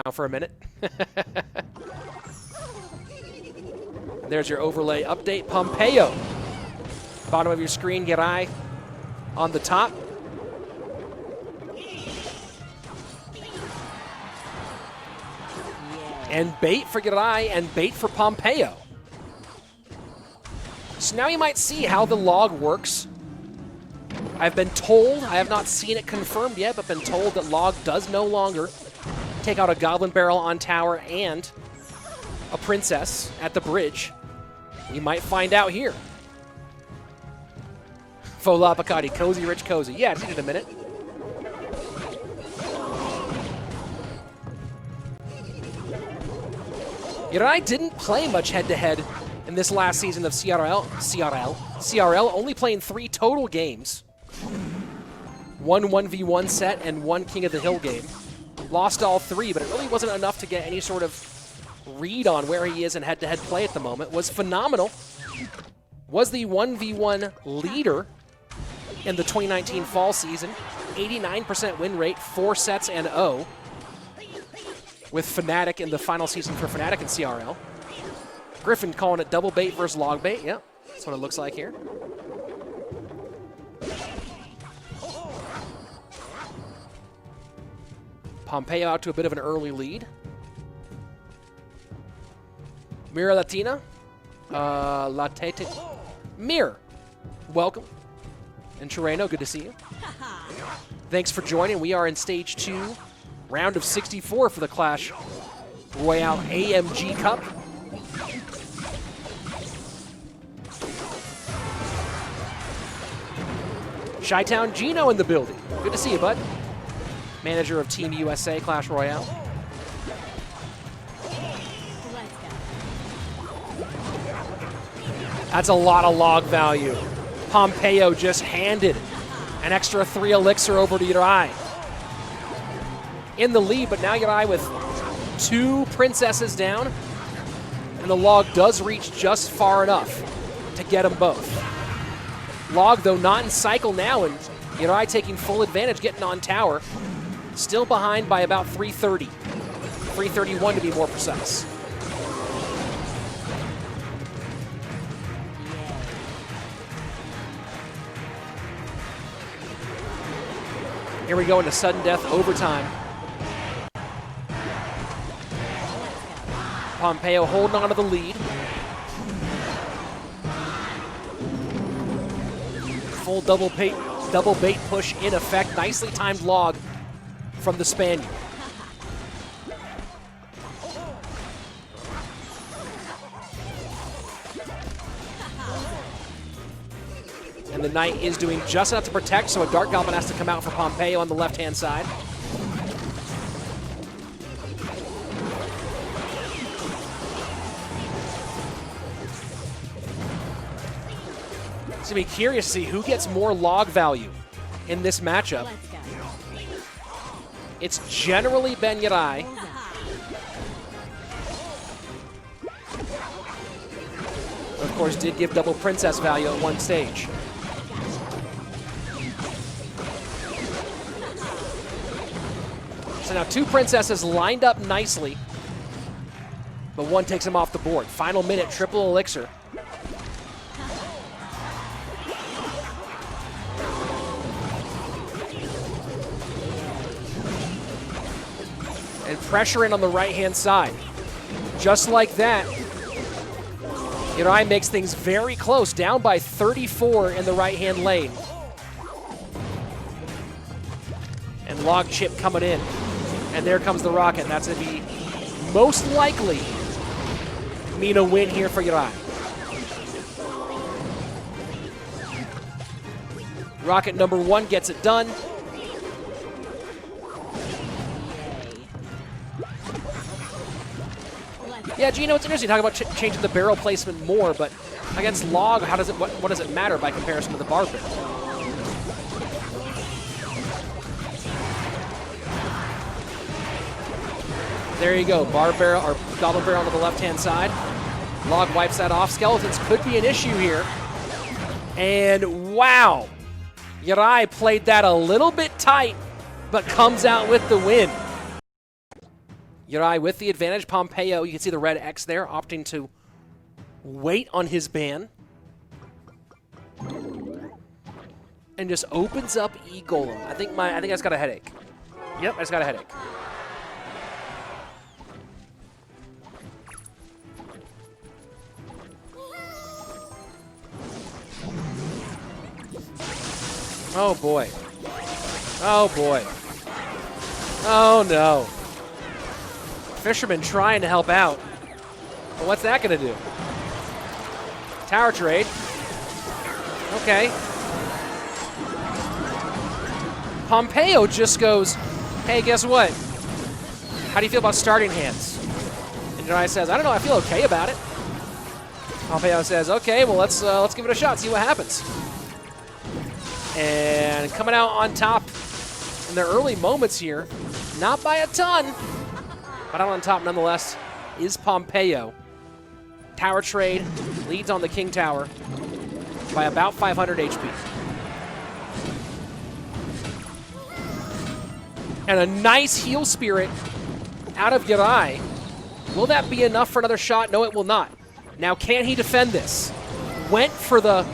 now for a minute. There's your overlay update. Pompeyo. Bottom of your screen, Yeray on the top. And bait for Yeray and bait for Pompeyo. So now you might see how the log works. I've been told, I have not seen it confirmed yet, but been told that log does no longer take out a goblin barrel on tower and a princess at the bridge. We might find out here. Fola Picati, cozy, rich, cozy. Yeah, it needed a minute. Yeray didn't play much head-to-head in this last season of CRL, only playing 3 total games. 1 1v1 set and 1 King of the Hill game. Lost all 3, but it really wasn't enough to get any sort of read on where he is in head-to-head play at the moment. Was phenomenal. Was the 1v1 leader in the 2019 fall season. 89% win rate, 4 sets and 0. With Fnatic in the final season for Fnatic in CRL. Griffin calling it double bait versus log bait. Yep, that's what it looks like here. Pompeyo out to a bit of an early lead. Mira Latina. Mir, welcome. And Chireno, good to see you. Thanks for joining. We are in stage 2, round of 64 for the Clash Royale AMG Cup. Chi-Town Gino in the building. Good to see you, bud. Manager of Team USA Clash Royale. That's a lot of log value. Pompeyo just handed an extra 3 elixir over to Yeray. In the lead, but now Yeray with 2 princesses down. And the log does reach just far enough to get them both. Log, though, not in cycle now, and Yeray taking full advantage, getting on tower. Still behind by about 330. 331 to be more precise. Here we go into sudden death overtime. Pompeyo holding on to the lead. Full double bait push in effect. Nicely timed log from the Spaniard. And the Knight is doing just enough to protect, so a Dark Goblin has to come out for Pompeyo on the left-hand side. It's going to be curious to see who gets more log value in this matchup. It's generally been Yeray. Of course, did give double princess value at one stage. So now 2 princesses lined up nicely, but one takes him off the board. Final minute, triple elixir. And pressure in on the right-hand side. Just like that, Yeray makes things very close, down by 34 in the right-hand lane. And log chip coming in. And there comes the rocket. That's going to be most likely mean a win here for Yeray. Rocket number 1 gets it done. Yeah, Gino, it's interesting to talk about changing the barrel placement more, but against log, how does it? What does it matter by comparison to the bar barrel? There you go, bar barrel or goblin barrel on the left-hand side. Log wipes that off. Skeletons could be an issue here. And wow, Yeray played that a little bit tight, but comes out with the win. Yeray with the advantage. Pompeyo, you can see the red X there, opting to wait on his ban. And just opens up E-Golem. I think I just got a headache. Yep, I just got a headache. Oh boy. Oh boy. Oh no. Fisherman trying to help out. But what's that gonna do? Tower trade. Okay. Pompeyo just goes, hey, guess what? How do you feel about starting hands? And Yeray says, I don't know, I feel okay about it. Pompeyo says, okay, well, let's give it a shot, see what happens. And coming out on top in their early moments here, not by a ton, but out on top nonetheless, is Pompeyo. Tower trade leads on the King Tower by about 500 HP. And a nice heal spirit out of Yeray. Will that be enough for another shot? No, it will not. Now, can he defend this? Went for the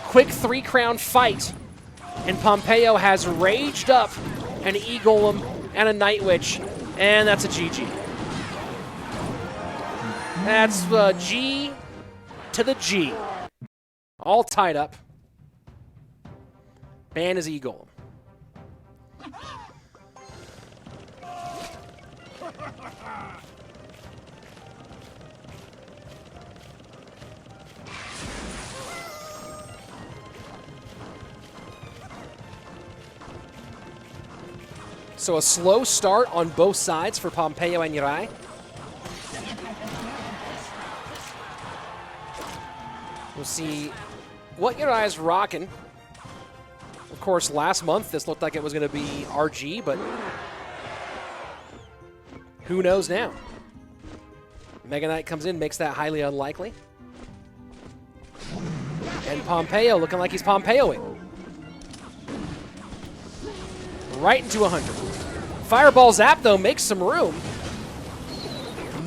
quick 3-crown fight, and Pompeyo has raged up an E-Golem and a Night Witch, and that's a GG. That's the G to the G. All tied up. Ban is E-Golem. So a slow start on both sides for Pompeyo and Yeray. We'll see what Yeray is rocking. Of course, last month this looked like it was going to be RG, but who knows now? Mega Knight comes in, makes that highly unlikely. And Pompeyo looking like he's Pompeyoing. Right into 100. Fireball Zap, though, makes some room.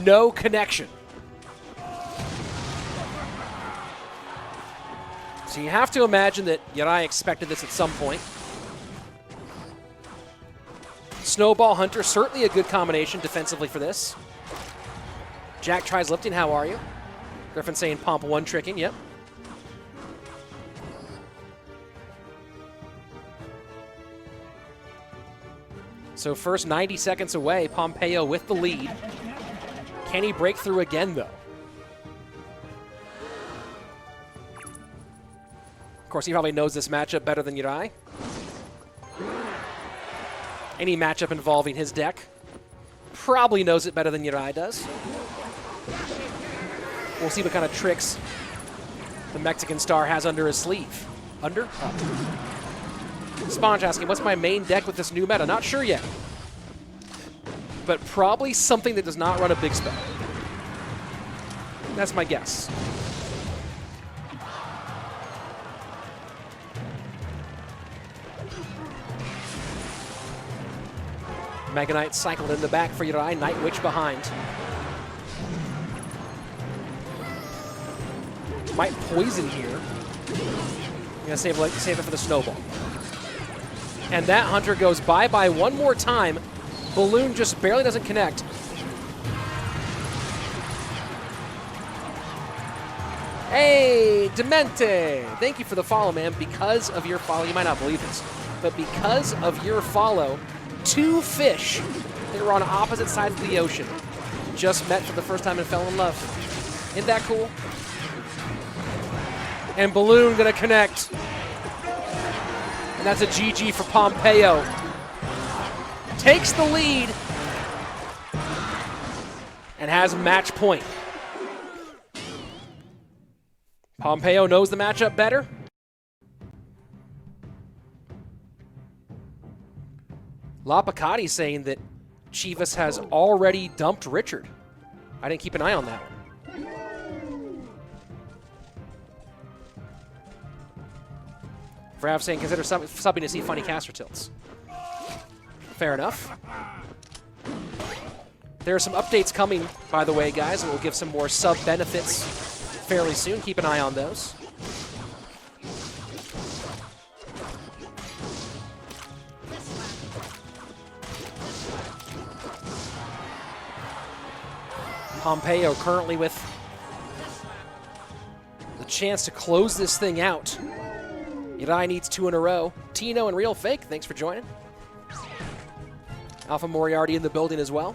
No connection. So you have to imagine that Yeray expected this at some point. Snowball Hunter, certainly a good combination defensively for this. Jack tries lifting, how are you? Griffin saying Pomp 1 tricking, yep. So first 90 seconds away, Pompeyo with the lead. Can he break through again, though? Of course, he probably knows this matchup better than Yeray. Any matchup involving his deck probably knows it better than Yeray does. We'll see what kind of tricks the Mexican star has under his sleeve. Under? Up. Sponge asking, what's my main deck with this new meta? Not sure yet. But probably something that does not run a big spell. That's my guess. Mega Knight cycled in the back for Yeray. Night Witch behind. Might poison here. I'm gonna save it for the snowball. And that Hunter goes bye-bye one more time. Balloon just barely doesn't connect. Hey, Demente! Thank you for the follow, man. Because of your follow, you might not believe this, but because of your follow, 2 fish that were on opposite sides of the ocean just met for the first time and fell in love. Isn't that cool? And Balloon gonna connect. And that's a GG for Pompeyo. Takes the lead and has match point. Pompeyo knows the matchup better. La Picati saying that Chivas has already dumped Richard. I didn't keep an eye on that one. Vrav saying consider subbing to see funny caster tilts. Fair enough. There are some updates coming, by the way, guys, and we'll give some more sub benefits fairly soon. Keep an eye on those. Pompeyo currently with the chance to close this thing out. Yeray needs 2 in a row. Tino and Real Fake, thanks for joining. Alpha Moriarty in the building as well.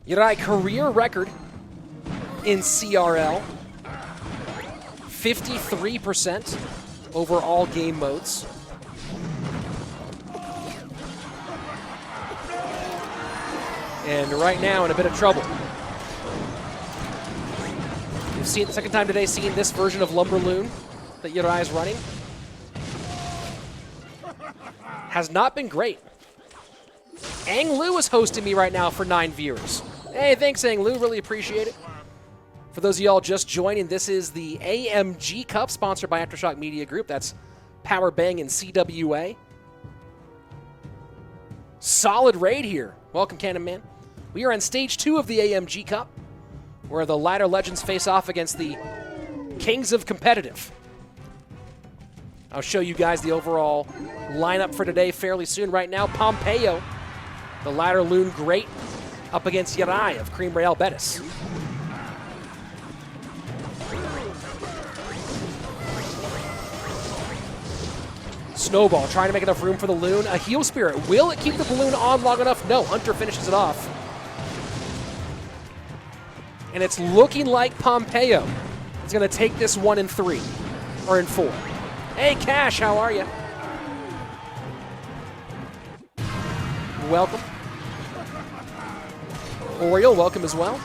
Yeray career record in CRL. 53% over all game modes. And right now in a bit of trouble. You've seen the second time today, seeing this version of Lumberloon that Yeray is running. Has not been great. Ang Lu is hosting me right now for 9 viewers. Hey, thanks Ang Lu, really appreciate it. For those of y'all just joining, this is the AMG Cup, sponsored by Aftershock Media Group. That's Power Bang and CWA. Solid raid here. Welcome, Cannon Man. We are on stage 2 of the AMG Cup, where the Ladder Legends face off against the Kings of Competitive. I'll show you guys the overall lineup for today fairly soon. Right now, Pompeyo, the Ladder Loon great, up against Yeray of Cream Real Betis. Snowball trying to make enough room for the Loon. A Heal Spirit. Will it keep the balloon on long enough? No, Hunter finishes it off. And it's looking like Pompeyo is going to take this 1 in 3, or in 4. Hey, Cash, how are you? Welcome. Oriole, welcome as well.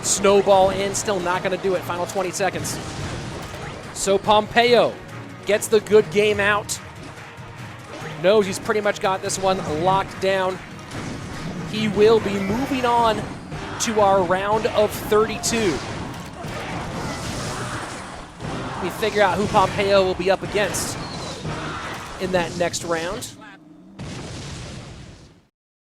Snowball in, still not going to do it. Final 20 seconds. So Pompeyo gets the good game out. Knows he's pretty much got this one locked down. He will be moving on to our round of 32. We figure out who Pompeyo will be up against in that next round.